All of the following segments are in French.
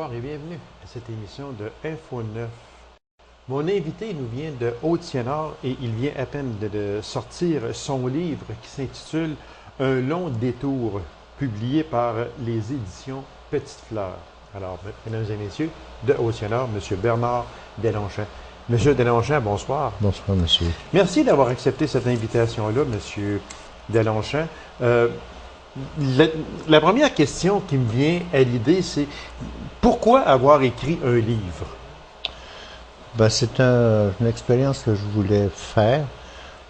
bonsoir et bienvenue à cette émission de Info 9. Mon invité nous vient de Haute-Siennard et il vient à peine de sortir son livre qui s'intitule Un long détour, publié par les éditions Petite Fleur. Alors, mesdames et messieurs, de Haute-Siennard, M. Bernard Deslongchamps. Monsieur Deslongchamps, bonsoir. Bonsoir, monsieur. Merci d'avoir accepté cette invitation-là, M. Deslongchamps. La première question qui me vient à l'idée, c'est pourquoi avoir écrit un livre? Ben, c'est une expérience que je voulais faire.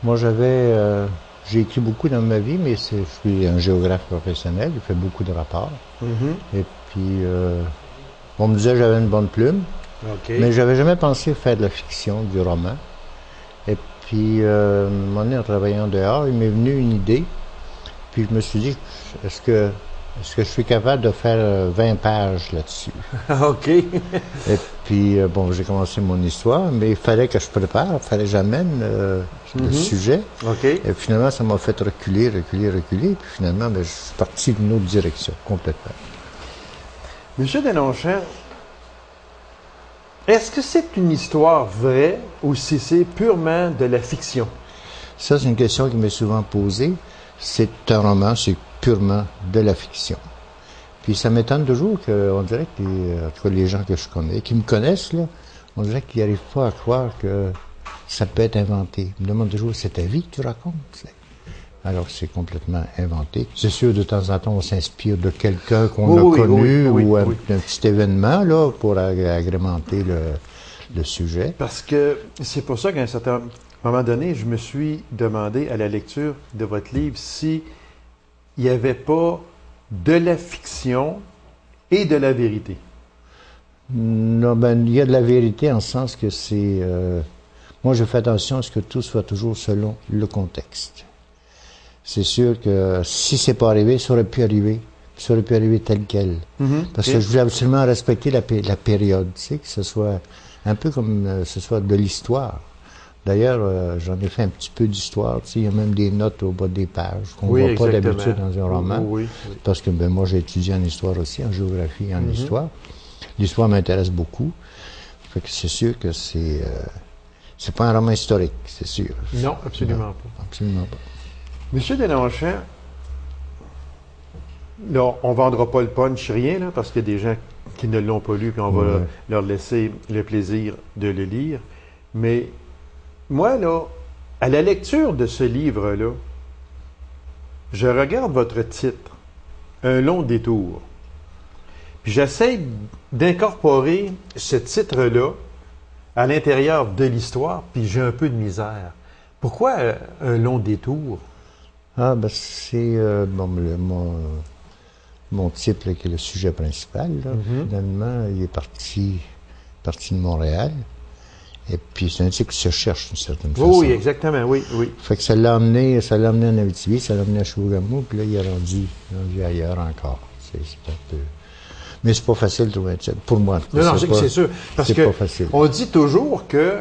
Moi, j'ai écrit beaucoup dans ma vie, mais je suis un géographe professionnel, j'ai fait beaucoup de rapports. Et puis, on me disait que j'avais une bonne plume, mais j'avais jamais pensé faire de la fiction, du roman. Et puis, un moment donné, en travaillant dehors, il m'est venu une idée. Puis je me suis dit, est-ce que je suis capable de faire 20 pages là-dessus? OK. Et puis, bon, j'ai commencé mon histoire, mais il fallait que je prépare, il fallait que j'amène le sujet. OK. Et finalement, ça m'a fait reculer. Puis finalement, ben, je suis parti d'une autre direction, complètement. Monsieur Deslongchamps, est-ce que c'est une histoire vraie ou si c'est purement de la fiction? Ça, c'est une question qui m'est souvent posée. C'est un roman, c'est purement de la fiction. Puis ça m'étonne toujours qu'on dirait que, en tout cas les gens que je connais, qui me connaissent, là, on dirait qu'ils n'arrivent pas à croire que ça peut être inventé. Ils me demandent toujours, c'est ta vie que tu racontes? Alors c'est complètement inventé. C'est sûr, de temps en temps, on s'inspire de quelqu'un qu'on a connu ou un petit événement là, pour agrémenter le sujet. Parce que c'est pour ça qu'à un certain moment donné, je me suis demandé à la lecture de votre livre si il n'y avait pas de la fiction et de la vérité. Non, ben, il y a de la vérité en ce sens que c'est... moi, je fais attention à ce que tout soit toujours selon le contexte. C'est sûr que si c'est pas arrivé, ça aurait pu arriver. Ça aurait pu arriver tel quel. Parce que je voulais absolument respecter la période, tu sais, que ce soit un peu comme ce soit de l'histoire. D'ailleurs, j'en ai fait un petit peu d'histoire. Tu sais, il y a même des notes au bas des pages qu'on ne voit pas d'habitude dans un roman. Parce que ben, moi, j'ai étudié en histoire aussi, en géographie et en histoire. L'histoire m'intéresse beaucoup. Fait que c'est sûr que c'est pas un roman historique, c'est sûr. Non, absolument pas. Absolument pas. Monsieur Deslongchamps, là, on ne vendra pas le punch, rien, là, parce qu'il y a des gens qui ne l'ont pas lu, puis on va leur laisser le plaisir de le lire. Mais moi, là, à la lecture de ce livre-là, je regarde votre titre, Un long détour. Puis j'essaie d'incorporer ce titre-là à l'intérieur de l'histoire, puis j'ai un peu de misère. Pourquoi un long détour? Ah, ben c'est bon, mon titre, là, qui est le sujet principal. Là, finalement, il est parti de Montréal. Et puis, c'est un type qui se cherche d'une certaine façon. Oui, exactement, oui. Fait que ça l'a amené en Abitibi, ça l'a amené à Chibougamau, puis là, il est rendu ailleurs encore. C'est un peu... Mais c'est pas facile de trouver un titre, pour moi. Non, c'est sûr. Parce que pas facile. On dit toujours que,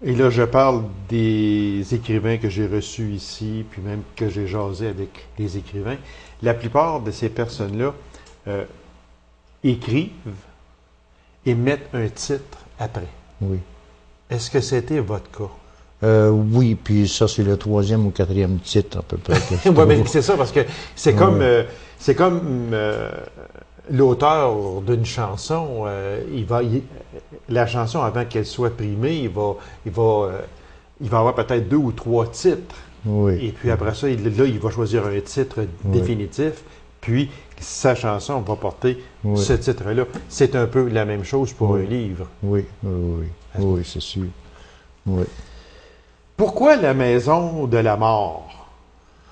et là, je parle des écrivains que j'ai reçus ici, puis même que j'ai jasé avec les écrivains, la plupart de ces personnes-là écrivent et mettent un titre après. Oui. Est-ce que c'était votre cas? Oui, puis ça, c'est le 3e ou 4e titre, à peu près. Oui, mais c'est ça, parce que c'est comme l'auteur d'une chanson. La chanson, avant qu'elle soit primée, il va avoir peut-être 2 ou 3 titres. Oui. Et puis après ça, il va choisir un titre définitif. Puis sa chanson va porter ce titre-là. C'est un peu la même chose pour un livre. Oui, c'est sûr. Oui. Pourquoi la maison de la mort?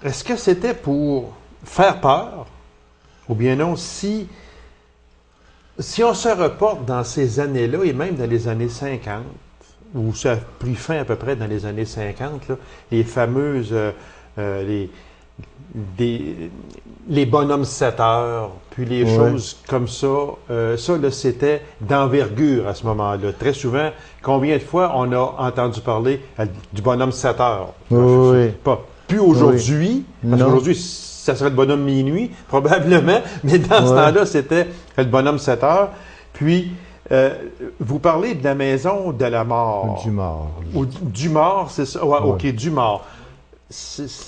Est-ce que c'était pour faire peur? Ou bien non, si on se reporte dans ces années-là, et même dans les années 50, où ça a pris fin à peu près dans les années 50, là, les fameuses... les bonhommes 7 heures, puis les choses comme ça, ça, là, c'était d'envergure à ce moment-là. Très souvent, combien de fois on a entendu parler du bonhomme 7 heures? Oui. Pas plus aujourd'hui, parce qu'aujourd'hui, ça serait le bonhomme minuit, probablement, mais dans ce temps-là, c'était le bonhomme 7 heures. Puis, vous parlez de la maison de la mort. Du mort. Ou du mort, c'est ça? Ouais, OK, du mort. C'était...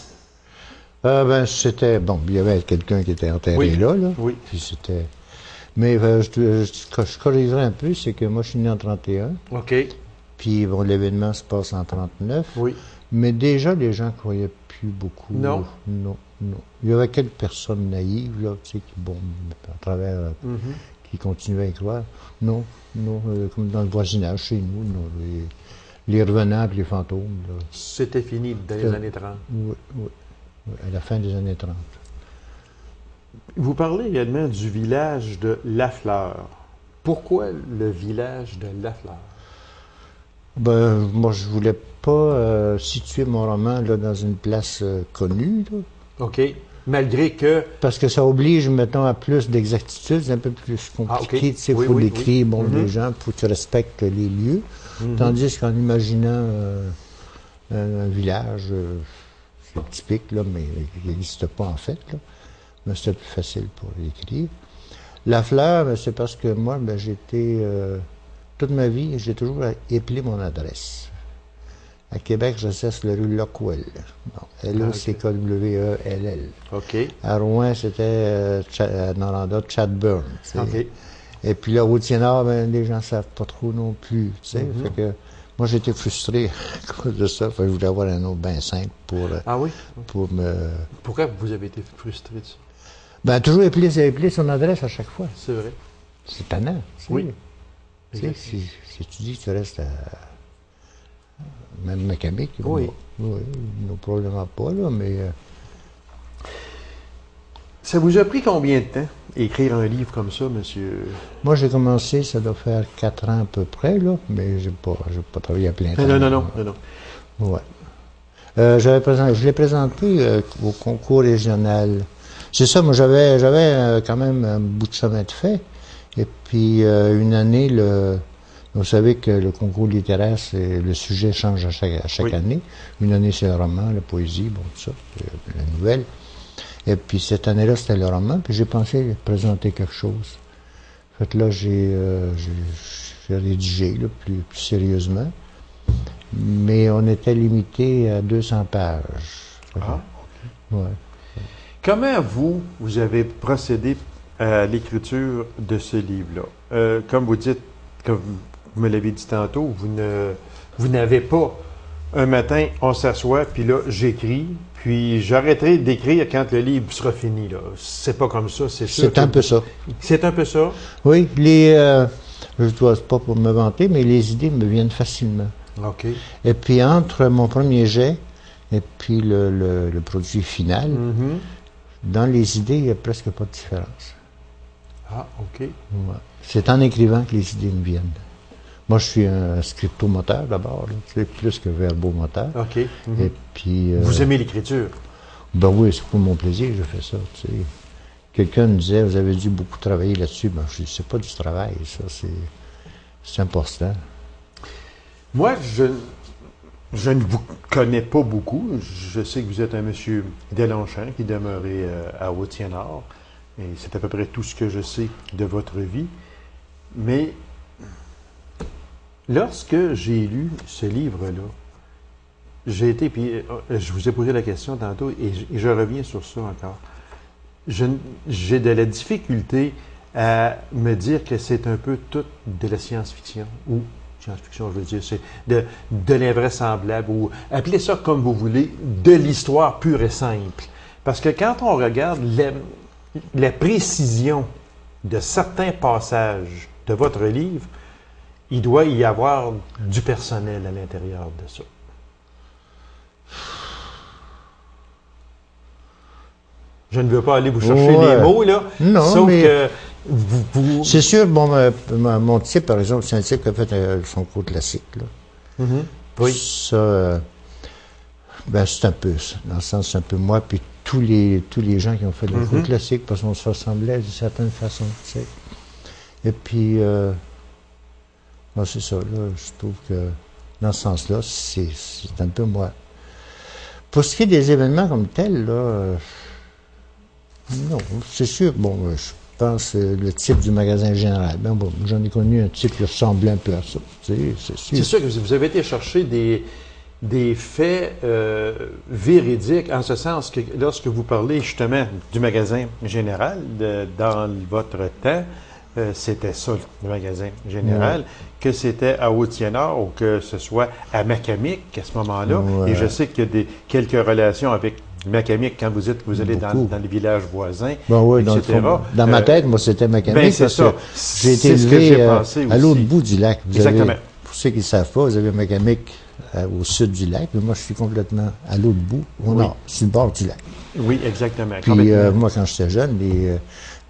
Bon, il y avait quelqu'un qui était enterré là. Oui. Puis c'était... Mais je corrigerais un peu, c'est que moi, je suis né en 31. OK. Puis, bon, l'événement se passe en 39. Oui. Mais déjà, les gens croyaient plus beaucoup. Non. Non. Il y avait quelques personnes naïves, là, tu sais, qui, bon, à travers... qui continuaient à y croire. Non, comme dans le voisinage chez nous, non, les revenants et les fantômes. C'était fini dans les années 30. Oui, à la fin des années 30. Vous parlez également du village de Lafleur. Pourquoi le village de Lafleur? Moi, je voulais pas situer mon roman là, dans une place connue. Là. OK. Malgré que... Parce que ça oblige, mettons, à plus d'exactitude, c'est un peu plus compliqué. Tu sais, il faut décrire les gens, il faut que tu respectes les lieux. Tandis qu'en imaginant un village, c'est typique, là, mais qui n'existe pas en fait, là. Mais c'était plus facile pour l'écrire. La fleur, c'est parce que moi, j'étais... toute ma vie, j'ai toujours épelé mon adresse. À Québec, je sais, c'est la rue Lockwell. L-O-C-K-W-E-L-L. OK. À Rouen, c'était à Noranda, Chadburn. OK. Et puis là, au Tienard, les gens ne savent pas trop non plus. Fait que moi, j'étais frustré à cause de ça. Fait que je voulais avoir un autre bien simple pour me... Pourquoi vous avez été frustré de ça? Toujours épeler son adresse à chaque fois. C'est vrai. C'est tannant. Oui. Si tu dis que tu restes à... Même mécanique, oui, probablement pas, là, mais... Ça vous a pris combien de temps, écrire un livre comme ça, monsieur? Moi, j'ai commencé, ça doit faire 4 ans à peu près, là, mais j'ai pas travaillé à plein temps. Non. Ouais. Je l'ai présenté au concours régional. C'est ça, moi, j'avais quand même un bout de chemin de fait. Et puis, une année, vous savez que le concours littéraire, le sujet change à chaque année. Une année, c'est le roman, la poésie, bon, tout ça, la nouvelle. Et puis, cette année-là, c'était le roman. Puis, j'ai pensé présenter quelque chose. En fait, là, j'ai rédigé, là, plus sérieusement. Mais on était limité à 200 pages. Ah, OK. Ouais. Comment vous avez procédé à l'écriture de ce livre-là? Comme vous dites, comme vous me l'avez dit tantôt, vous n'avez pas un matin, on s'assoit, puis là, j'écris, puis j'arrêterai d'écrire quand le livre sera fini. Là. C'est pas comme ça, c'est sûr. C'est un peu ça. C'est un peu ça? Oui, je ne dois pas pour me vanter, mais les idées me viennent facilement. OK. Et puis, entre mon premier jet et puis le produit final, dans les idées, il n'y a presque pas de différence. Ah, OK. Ouais. C'est en écrivant que les idées me viennent. Moi, je suis un scriptomoteur d'abord, plus que verbomoteur. OK. Et puis... vous aimez l'écriture? Ben oui, c'est pour mon plaisir que je fais ça. Tu sais. Quelqu'un me disait, vous avez dû beaucoup travailler là-dessus. Ben, je dis, c'est pas du travail, ça, c'est important. Moi, je ne vous connais pas beaucoup. Je sais que vous êtes un monsieur Deslongchamps qui demeurait à Haut-Tienard. Et c'est à peu près tout ce que je sais de votre vie. Mais lorsque j'ai lu ce livre-là, j'ai été, puis je vous ai posé la question tantôt, et je reviens sur ça encore. J'ai de la difficulté à me dire que c'est un peu tout de la science-fiction, ou science-fiction, je veux dire, c'est de l'invraisemblable, ou appelez ça comme vous voulez, de l'histoire pure et simple. Parce que quand on regarde la précision de certains passages de votre livre, il doit y avoir du personnel à l'intérieur de ça. Je ne veux pas aller vous chercher les mots, là. Non, sauf mais que vous... C'est sûr, bon, mon type, par exemple, c'est un type qui a fait son cours classique, là. Oui. Ça, c'est un peu ça. Dans le sens, c'est un peu moi, puis tous les gens qui ont fait le cours classique, parce qu'on se ressemblait d'une certaine façon, tu sais. Et puis, c'est ça, là, je trouve que, dans ce sens-là, c'est un peu moi. Pour ce qui est des événements comme tels, là, Non, c'est sûr. Bon, je pense le type du magasin général. Ben bon, j'en ai connu un type qui ressemblait un peu à ça. C'est sûr. C'est sûr que vous avez été chercher des faits véridiques, en ce sens que lorsque vous parlez justement du magasin général, dans votre temps, c'était ça, le magasin général, que c'était à Haute-Sénard ou que ce soit à Macamic à ce moment-là. Ouais. Et je sais qu'il y a quelques relations avec Macamic quand vous dites que vous allez dans les villages voisins, ben oui, etc. Dans ma tête, moi, c'était Macamic. Ben, c'est ça. J'ai été élevé à l'autre aussi. bout du lac. Exactement. Pour ceux qui ne savent pas, vous avez Macamic au sud du lac, mais moi, je suis complètement à l'autre bout, au nord, sur le bord du lac. Oui, exactement. Puis moi, quand j'étais jeune,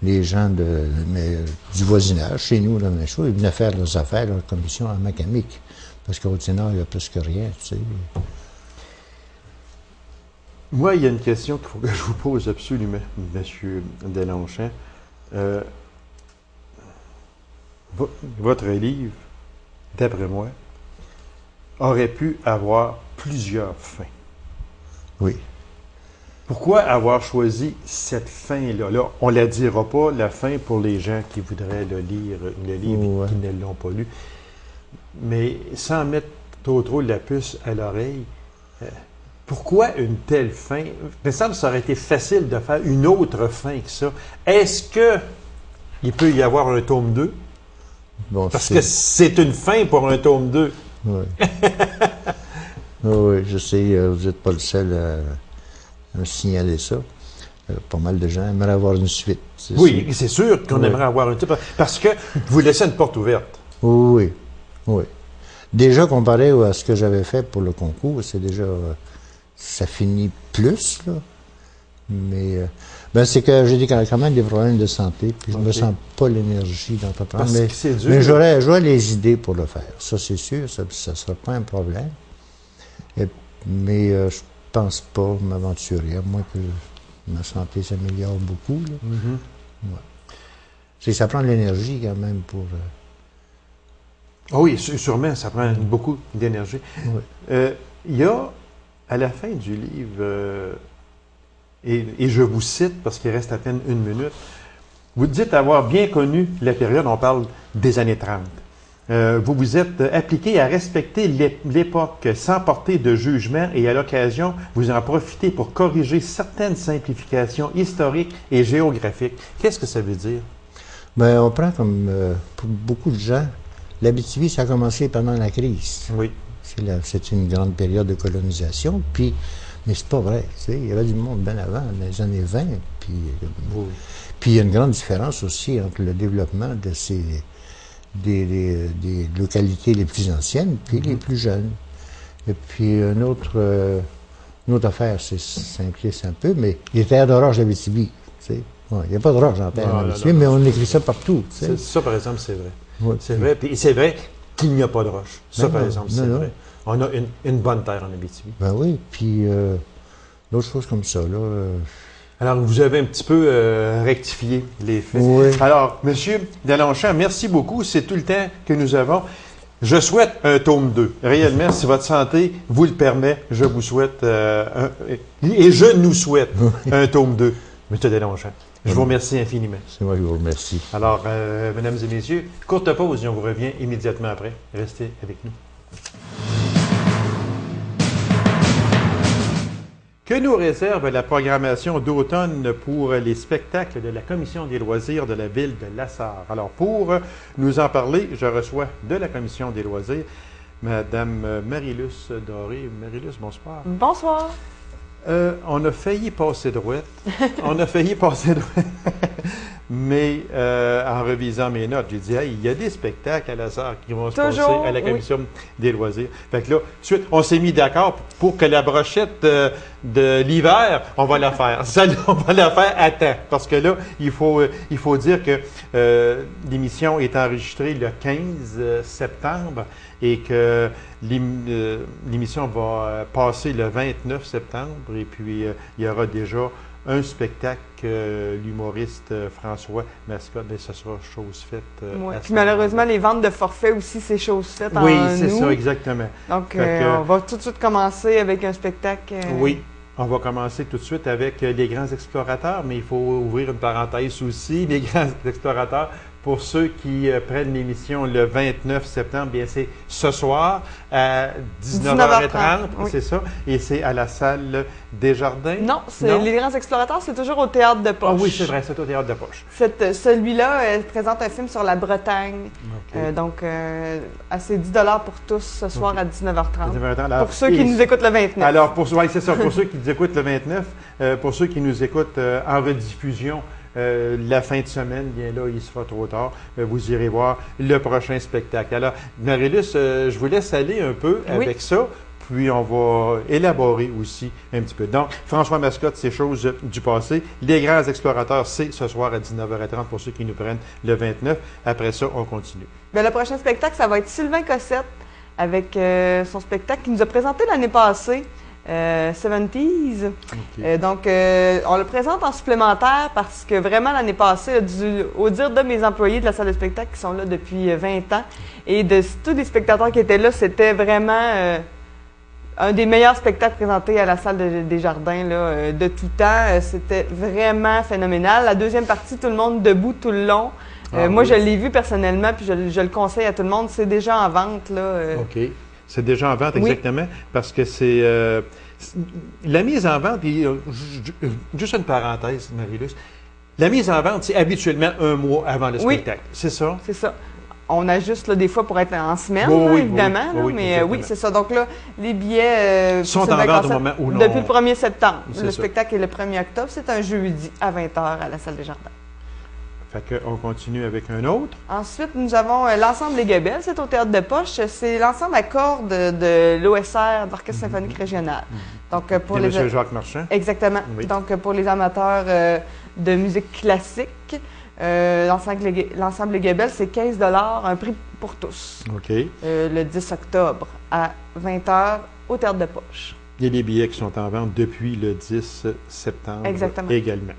les gens du voisinage, chez nous, là, ils venaient faire leurs affaires, leurs commissions à Macamic. Parce qu'au Haute-Sénard, il n'y a presque rien, tu sais. Moi, il y a une question qu'il faut que je vous pose absolument, M. Deslongchamps. Votre livre, d'après moi, aurait pu avoir plusieurs fins. Oui. Pourquoi avoir choisi cette fin-là? Là, on ne la dira pas, la fin, pour les gens qui voudraient le livre et qui ne l'ont pas lu. Mais sans mettre trop la puce à l'oreille, pourquoi une telle fin? Il me semble que ça aurait été facile de faire une autre fin que ça. Est-ce qu'il peut y avoir un tome 2? Bon, parce que c'est une fin pour un tome 2. Oui. Oui, je sais, vous n'êtes pas le seul à me signaler ça. Pas mal de gens aimeraient avoir une suite. Oui, c'est sûr qu'on aimerait avoir une suite. Parce que vous laissez une porte ouverte. Oui, oui. Déjà, comparé à ce que j'avais fait pour le concours, c'est déjà... ça finit plus, là. Mais c'est que j'ai quand même des problèmes de santé, puis je ne me sens pas l'énergie d'entreprendre. Parce que c'est dur. Mais j'aurais les idées pour le faire. Ça, c'est sûr, ça ne sera pas un problème. Mais je pense pas m'aventurer, à moins que ma santé s'améliore beaucoup. Là. Ouais. Ça prend de l'énergie quand même pour... Oui, sûrement, ça prend beaucoup d'énergie. Oui. Il y a, à la fin du livre, et je vous cite parce qu'il reste à peine 1 minute, vous dites avoir bien connu la période, on parle des années 30. Vous vous êtes appliqué à respecter l'époque sans porter de jugement et à l'occasion, vous en profitez pour corriger certaines simplifications historiques et géographiques. Qu'est-ce que ça veut dire? Bien, on prend comme, pour beaucoup de gens, l'Abitibi, ça a commencé pendant la crise. Oui. C'est une grande période de colonisation, mais c'est pas vrai. Tu sais, il y avait du monde bien avant, dans les années 20. Puis il y a une grande différence aussi entre le développement de des localités les plus anciennes puis les plus jeunes. Et puis une autre affaire, c'est simpliste un peu, mais les terres de roche d'Abitibi. Tu sais. Ouais, il n'y a pas de roche en terre d'Abitibi, mais on écrit ça partout. Tu sais. Ça, par exemple, c'est vrai. Ouais, c'est vrai. Puis c'est vrai qu'il n'y a pas de roche. Ça, par exemple, c'est non. vrai. On a une bonne terre en Abitibi. Ben oui, puis d'autres choses comme ça, là. Alors, vous avez un petit peu rectifié les faits. Oui. Alors, M. Deslongchamps, merci beaucoup. C'est tout le temps que nous avons. Je souhaite un tome 2. Réellement, si votre santé vous le permet, je vous souhaite, et je nous souhaite un tome 2, M. Deslongchamps. Je vous remercie infiniment. C'est moi qui vous remercie. Alors, mesdames et messieurs, courte pause et on vous revient immédiatement après. Restez avec nous. Que nous réserve la programmation d'automne pour les spectacles de la Commission des loisirs de la ville de Lassar? Alors, pour nous en parler, je reçois de la Commission des loisirs Mme Marie-Luce Doré. Marie-Luce, bonsoir. Bonsoir. On a failli passer droite. Mais en revisant mes notes, j'ai dit, hey, il y a des spectacles à Lassar qui vont se passer à la Commission des loisirs. Fait que là, suite, on s'est mis d'accord pour que la brochette de l'hiver, on va la faire. Celle-là, on va la faire à temps. Parce que là, il faut dire que l'émission est enregistrée le 15 septembre et que l'émission va passer le 29 septembre. Et puis, il y aura déjà un spectacle l'humoriste François Mascotte, mais ce sera chose faite. Puis malheureusement, les ventes de forfaits aussi, c'est chose faite en Oui, c'est ça, exactement. Donc, on va tout de suite commencer avec un spectacle. Oui, On va commencer tout de suite avec les grands explorateurs, mais il faut ouvrir une parenthèse aussi. Les grands explorateurs, pour ceux qui prennent l'émission le 29 septembre, bien c'est ce soir à 19h30, oui. c'est ça, et c'est à la salle Desjardins. Non, les grands explorateurs, c'est toujours au Théâtre de Poche. Ah oui, c'est vrai, c'est au Théâtre de Poche. Celui-là présente un film sur la Bretagne. Okay. Donc, c'est 10 $ pour tous ce soir à 19h30. 19h30. Alors, pour ceux qui nous écoutent le 29. Alors, c'est ça, pour ceux qui nous écoutent le 29, pour ceux qui nous écoutent en rediffusion, la fin de semaine, bien là, il sera trop tard. Vous irez voir le prochain spectacle. Alors, Marie-Luce, je vous laisse aller un peu avec ça, puis on va élaborer aussi un petit peu. Donc, François Mascotte, c'est chose du passé. Les grands explorateurs, c'est ce soir à 19h30 pour ceux qui nous prennent le 29. Après ça, on continue. Bien, le prochain spectacle, ça va être Sylvain Cossette avec son spectacle qu'il nous a présenté l'année passée. 70s. Okay. Donc, on le présente en supplémentaire parce que vraiment, l'année passée, au dire de mes employés de la salle de spectacle qui sont là depuis 20 ans et de tous les spectateurs qui étaient là, c'était vraiment un des meilleurs spectacles présentés à la salle des Jardins là, de tout temps. C'était vraiment phénoménal. La deuxième partie, tout le monde debout tout le long. Moi, je l'ai vu personnellement, puis je le conseille à tout le monde. C'est déjà en vente. Là, OK. C'est déjà en vente, exactement, parce que c'est la mise en vente, puis, juste une parenthèse, Marie-Luce, la mise en vente, c'est habituellement un mois avant le spectacle, c'est ça? C'est ça. On ajuste là, des fois pour être en semaine, évidemment, mais oui, c'est ça. Donc là, les billets sont en vente au moment où l'on... Depuis le 1er septembre. Le spectacle est le 1er octobre, c'est un jeudi à 20h à la salle des Jardins. Fait qu'on continue avec un autre. Ensuite, nous avons l'ensemble Les Guebels, c'est au Théâtre de Poche. C'est l'ensemble à cordes de l'OSR, de l'Orchestre symphonique régional. Donc, pour les M. Jacques Marchand. Exactement. Oui. Donc, pour les amateurs de musique classique, l'ensemble Les Guebels, c'est 15 $, un prix pour tous. OK. Le 10 octobre à 20h au Théâtre de Poche. Il y a des billets qui sont en vente depuis le 10 septembre également.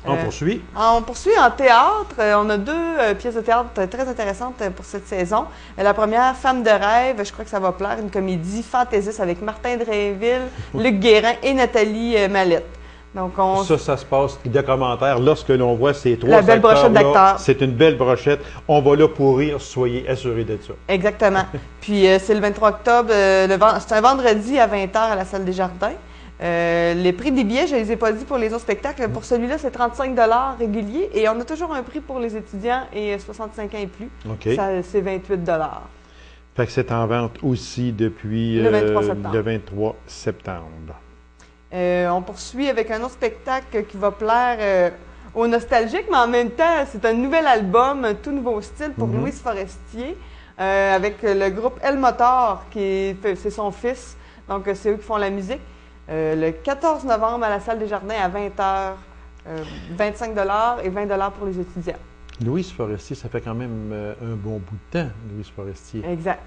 On poursuit. On poursuit en théâtre. On a deux pièces de théâtre très intéressantes pour cette saison. La première, Femme de rêve, je crois que ça va plaire, une comédie fantaisiste avec Martin Drainville, Luc Guérin et Nathalie Mallette. Donc ça se passe de commentaires lorsque l'on voit ces trois La belle brochette d'acteurs. C'est une belle brochette. On va là pour rire, soyez assurés de ça. Exactement. Puis c'est le 23 octobre, c'est un vendredi à 20h à la salle des Jardins. Les prix des billets, je ne les ai pas dit pour les autres spectacles. Pour celui-là, c'est 35 $ réguliers et on a toujours un prix pour les étudiants et 65 ans et plus. Okay. C'est 28 $. Fait que c'est en vente aussi depuis le 23 septembre. On poursuit avec un autre spectacle qui va plaire aux nostalgiques, mais en même temps, c'est un nouvel album, un tout nouveau style pour Louise Forestier, avec le groupe El Motor, c'est son fils. Donc, c'est eux qui font la musique. Le 14 novembre à la salle des Jardins à 20h, 25 $ et 20 $ pour les étudiants. Louise Forestier, ça fait quand même un bon bout de temps, Louise Forestier. Exact.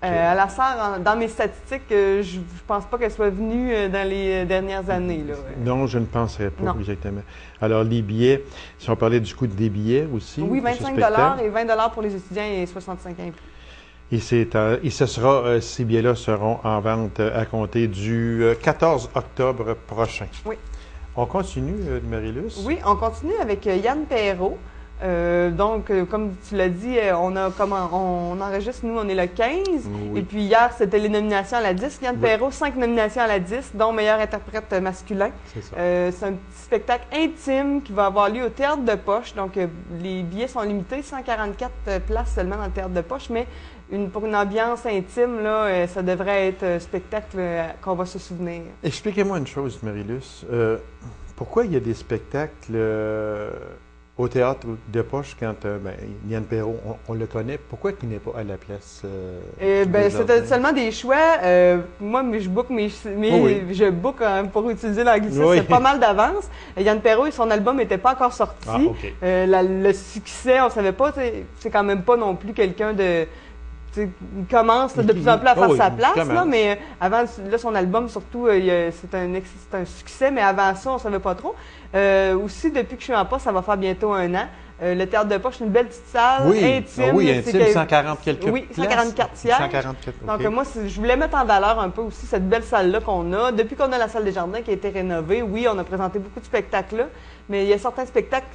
À la salle, dans mes statistiques, je ne pense pas qu'elle soit venue dans les dernières années. Là. Non, je ne penserais pas exactement. Alors, les billets, si on parlait du coût des billets aussi. Oui, 25 $ et 20 $ pour les étudiants et 65 ans et plus. Et ces billets-là seront en vente à compter du 14 octobre prochain. Oui. On continue, Marie-Luce? Oui, on continue avec Yann Perrault. Donc, comme tu l'as dit, on enregistre, nous, on est le 15. Oui. Et puis hier, c'était les nominations à la 10. Yann Perrault, 5 nominations à la 10, dont meilleur interprète masculin. C'est ça. C'est un petit spectacle intime qui va avoir lieu au Théâtre de Poche. Donc, les billets sont limités, 144 places seulement dans le Théâtre de Poche, mais pour une ambiance intime, là, ça devrait être un spectacle qu'on va se souvenir. Expliquez-moi une chose, Marie-Luce. Pourquoi il y a des spectacles au Théâtre de Poche quand Yann Perrault, on le connaît, pourquoi il n'est pas à la place? C'était seulement des choix. Moi, je book, je book pour utiliser l'anglicisme, c'est pas mal d'avance. Yann Perrault, son album n'était pas encore sorti. Ah, okay. Le succès, on ne savait pas, c'est quand même pas non plus quelqu'un de... Il commence de plus en plus à faire sa place, là, mais avant, là, son album, surtout, c'est un succès, mais avant ça, on ne savait pas trop. Aussi, depuis que je suis en poste, ça va faire bientôt 1 an, Le théâtre de poche, c'est une belle petite salle, intime. Oui, intime, 140 quelques Oui, 144 sièges. 144, Donc, moi, je voulais mettre en valeur un peu aussi cette belle salle-là qu'on a. Depuis qu'on a la salle des jardins qui a été rénovée, oui, on a présenté beaucoup de spectacles là, mais il y a certains spectacles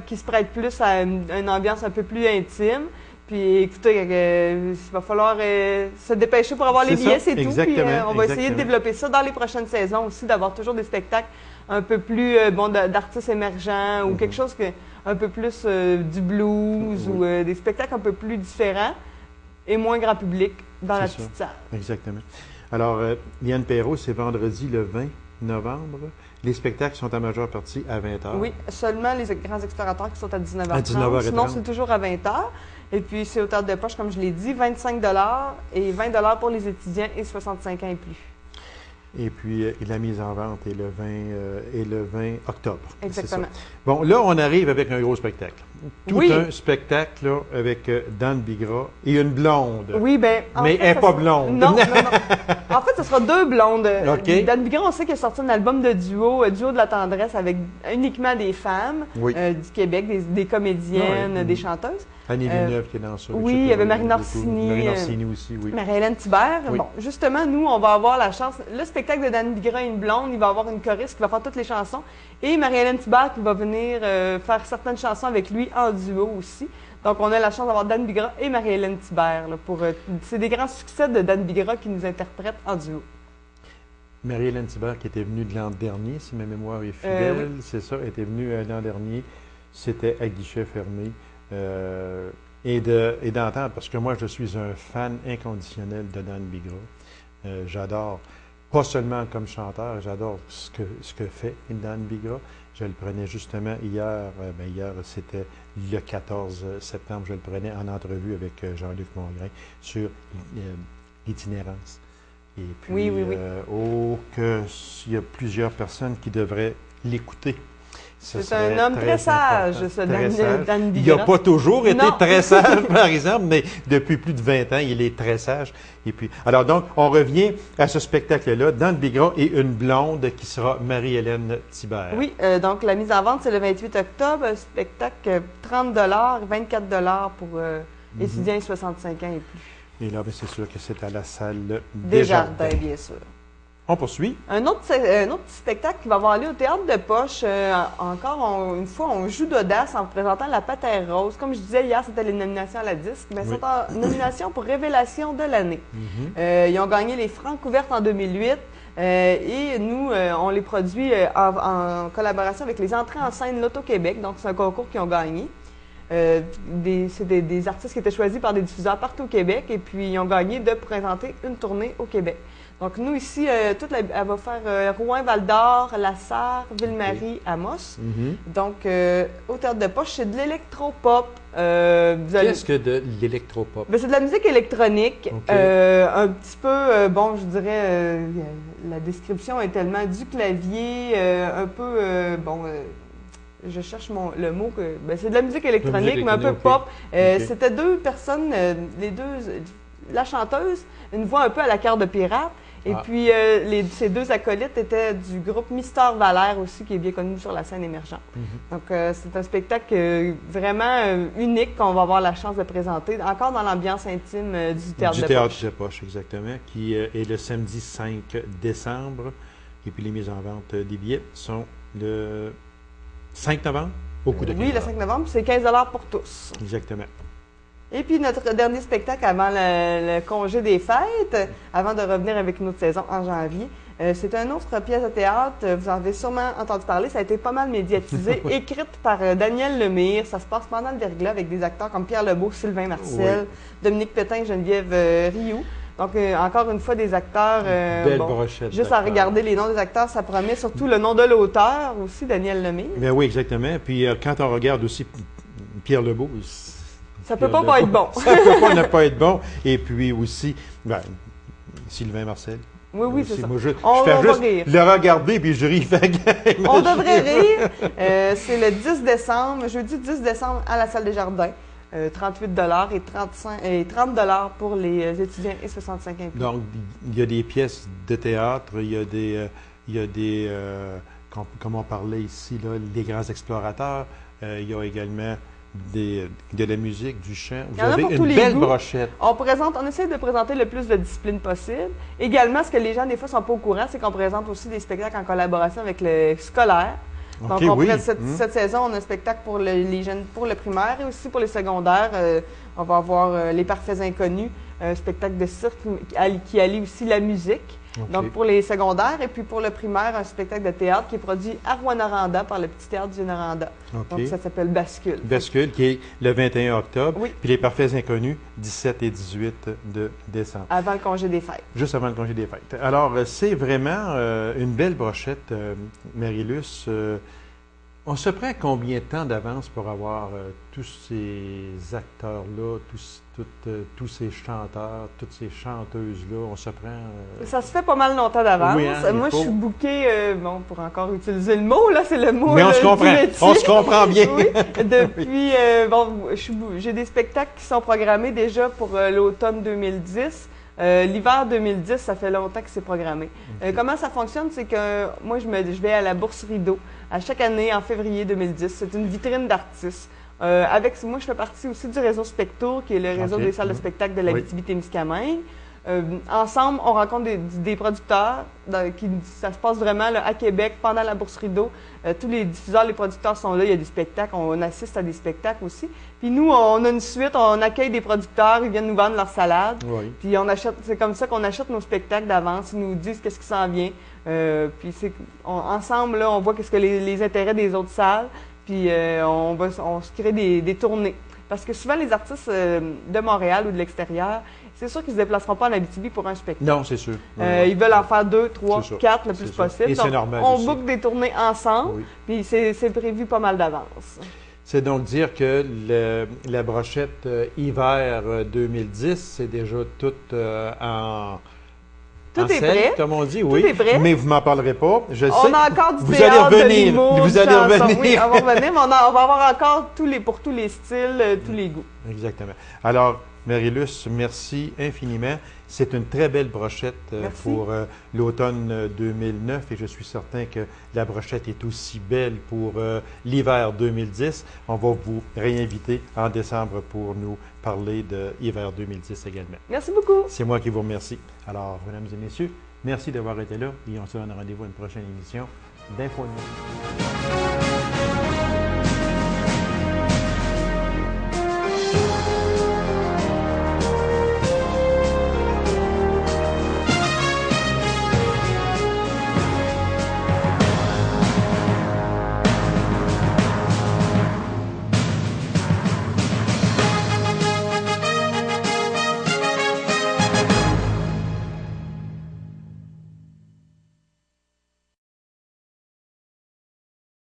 qui se prêtent plus à une ambiance un peu plus intime. Puis écoutez, il va falloir se dépêcher pour avoir les billets, c'est tout. Puis on va essayer de développer ça dans les prochaines saisons aussi, d'avoir toujours des spectacles un peu plus d'artistes émergents ou quelque chose un peu plus du blues ou des spectacles un peu plus différents et moins grand public dans la petite salle. Exactement. Alors, Liane Perrault, c'est vendredi le 20 novembre. Les spectacles sont en majeure partie à 20h. Oui, seulement les grands explorateurs qui sont à 19h30. À 19h30. Sinon, c'est toujours à 20h. Et puis, c'est au théâtre de poche, comme je l'ai dit, 25 et 20 pour les étudiants et 65 ans et plus. Et puis, la mise en vente est le 20 octobre. Exactement. Bon, là, on arrive avec un gros spectacle. Tout un spectacle là, avec Dan Bigra et une blonde. Oui, bien. Mais elle n'est pas blonde. Non, non, non. En fait, ce sera deux blondes. Okay. Dan Bigra, on sait qu'il a sorti un album de duo de la tendresse avec uniquement des femmes du Québec, des comédiennes, des chanteuses. Annie Villeneuve qui est dans ça. Oui, il y avait Marine Orsini. Marine Orsini aussi, oui. Marie-Hélène Thibert. Oui. Bon, justement, nous, on va avoir la chance. Le spectacle de Dan Bigra et une blonde, il va avoir une choriste qui va faire toutes les chansons. Et Marie-Hélène Thibert qui va venir faire certaines chansons avec lui en duo aussi. Donc, on a la chance d'avoir Dan Bigra et Marie-Hélène Thibert. C'est des grands succès de Dan Bigra qui nous interprètent en duo. Marie-Hélène Thibert qui était venue de l'an dernier, si ma mémoire est fidèle, c'est ça, était venue l'an dernier. C'était à guichet fermé. Et d'entendre, parce que moi, je suis un fan inconditionnel de Dan Bigra. J'adore, pas seulement comme chanteur, j'adore ce que fait Dan Bigra. Je le prenais justement hier, hier c'était le 14 septembre, je le prenais en entrevue avec Jean-Luc Mongrain sur l'itinérance. Et puis, il y a plusieurs personnes qui devraient l'écouter. C'est un homme très sage, ce Dan Bigra. Il n'a pas toujours été très sage, par exemple, mais depuis plus de 20 ans, il est très sage. Et puis, alors donc, on revient à ce spectacle-là, Dan Bigra et une blonde qui sera Marie-Hélène Thibert. Oui, donc la mise en vente, c'est le 28 octobre, un spectacle 30 24 pour étudiants et 65 ans et plus. Et là, c'est sûr que c'est à la salle Desjardins, bien sûr. On poursuit. Un autre spectacle qui va avoir lieu au Théâtre de Poche. Une fois, on joue d'audace en présentant La Patère Rose. Comme je disais hier, c'était les nominations à la disque. Mais c'est en nomination pour Révélation de l'année. Ils ont gagné les Francs couvertes en 2008. Et nous, on les produit en collaboration avec les Entrées en scène Loto-Québec. Donc, c'est un concours qu'ils ont gagné. C'est des artistes qui étaient choisis par des diffuseurs partout au Québec. Et puis, ils ont gagné de présenter une tournée au Québec. Donc, nous, ici, elle va faire Rouen, Val-d'Or, La Sarre, Ville-Marie, Amos. Donc, au Théâtre de Poche, c'est de l'électropop. Qu'est-ce que de l'électropop? C'est de la musique électronique. Un petit peu, je dirais, la description est tellement du clavier, un peu, je cherche le mot. C'est de la musique électronique, mais un peu pop. C'était deux personnes, la chanteuse, une voix un peu à la Cœur de pirate. Et puis, ces deux acolytes étaient du groupe Mister Valère aussi, qui est bien connu sur la scène émergente. Donc, c'est un spectacle vraiment unique qu'on va avoir la chance de présenter, encore dans l'ambiance intime du Théâtre de Poche. Du Théâtre de Poche, exactement, qui est le samedi 5 décembre. Et puis, les mises en vente des billets sont le 5 novembre, au coût de 15 $. Oui, le 5 novembre, c'est 15 $ pour tous. Exactement. Et puis, notre dernier spectacle avant le congé des fêtes, avant de revenir avec une autre saison en janvier, c'est une autre pièce de théâtre. Vous en avez sûrement entendu parler. Ça a été pas mal médiatisé, écrite par Daniel Lemire. Ça se passe pendant le verglas avec des acteurs comme Pierre Lebeau, Sylvain Marcel, Dominique Pétain, Geneviève Rioux. Donc, encore une fois, des acteurs. Belle brochette. Juste à regarder les noms des acteurs, ça promet surtout le nom de l'auteur aussi, Daniel Lemire. Bien oui, exactement. Puis, quand on regarde aussi Pierre Lebeau, ça peut pas être bon. Ça peut pas ne pas être bon. Et puis aussi, Sylvain Marcel. Oui, c'est ça. Moi, je fais juste rire. Le regarder puis je ris. On devrait rire. C'est le 10 décembre, jeudi 10 décembre à la salle des Jardins. 38 $ et 30 $ pour les étudiants et 65 ans. Donc, il y a des pièces de théâtre, il y a des comme on parlait ici, là, les grands explorateurs. Il y a également de la musique, du chant. Vous Il y en a avez pour tous une les belle goûts. brochette. On essaie de présenter le plus de disciplines possible. Également, ce que les gens, des fois, ne sont pas au courant, c'est qu'on présente aussi des spectacles en collaboration avec le scolaire. Donc, OK, oui. cette saison, on a un spectacle pour les jeunes, pour le primaire et aussi pour les secondaires. On va avoir Les Parfaits Inconnus, un spectacle de cirque qui allie aussi la musique. OK. Donc, pour les secondaires. Et puis, pour le primaire, un spectacle de théâtre qui est produit à Rouen-Noranda par le Petit Théâtre du Noranda. OK. Donc, ça s'appelle Bascule. Bascule, qui est le 21 octobre. Oui. Puis Les Parfaits Inconnus, 17 et 18 de décembre. Avant le congé des fêtes. Juste avant le congé des fêtes. Alors, c'est vraiment une belle brochette, Marie-Luce. On se prend combien de temps d'avance pour avoir tous ces acteurs-là, tous ces chanteurs, toutes ces chanteuses-là? On se prend... Ça se fait pas mal longtemps d'avance. Oui, hein, Moi, je suis bookée, bon, pour encore utiliser le mot, là, c'est le mot Mais on se du comprend. métier. On se comprend bien. Oui, depuis, bon, j'ai des spectacles qui sont programmés déjà pour l'automne 2010. L'hiver 2010, ça fait longtemps que c'est programmé. Okay. Comment ça fonctionne? C'est que moi, je vais à la Bourse Rideau à chaque année en février 2010. C'est une vitrine d'artistes. Moi, je fais partie aussi du réseau Spectour, qui est le réseau des salles de spectacle de l'Abitibi-Témiscamingue. Ensemble, on rencontre des producteurs. Ça se passe vraiment là, à Québec, pendant la Bourse Rideau. Tous les diffuseurs, les producteurs sont là. Il y a des spectacles. On assiste à des spectacles aussi. Puis nous, on a une suite. On accueille des producteurs. Ils viennent nous vendre leur salade. Oui. Puis c'est comme ça qu'on achète nos spectacles d'avance. Ils nous disent qu'est-ce qui s'en vient. Puis ensemble, là, on voit qu'est-ce que les intérêts des autres salles. Puis on se crée des tournées. Parce que souvent, les artistes de Montréal ou de l'extérieur, c'est sûr qu'ils ne se déplaceront pas en Abitibi pour un spectacle. Non, c'est sûr. Ils veulent en faire 2, 3, 4 le plus possible. Et c'est donc, normal on aussi. book des tournées ensemble, Oui. puis c'est prévu pas mal d'avance. C'est donc dire que la brochette hiver 2010, c'est déjà toute en Tout est scène, prêt. comme on dit, Tout oui. est prêt. Mais vous m'en parlerez pas. Je sais. On a encore du vous théâtre, allez revenir. de l'humour, Vous du allez chanson. revenir. Oui, on va revenir, mais on va avoir encore pour tous les styles, tous les goûts. Exactement. Alors, Marie-Luce, merci infiniment. C'est une très belle brochette Merci. pour l'automne 2009 et je suis certain que la brochette est aussi belle pour l'hiver 2010. On va vous réinviter en décembre pour nous parler de l'hiver 2010 également. Merci beaucoup. C'est moi qui vous remercie. Alors, mesdames et messieurs, merci d'avoir été là et on se donne rendez-vous à une prochaine émission d'Info News.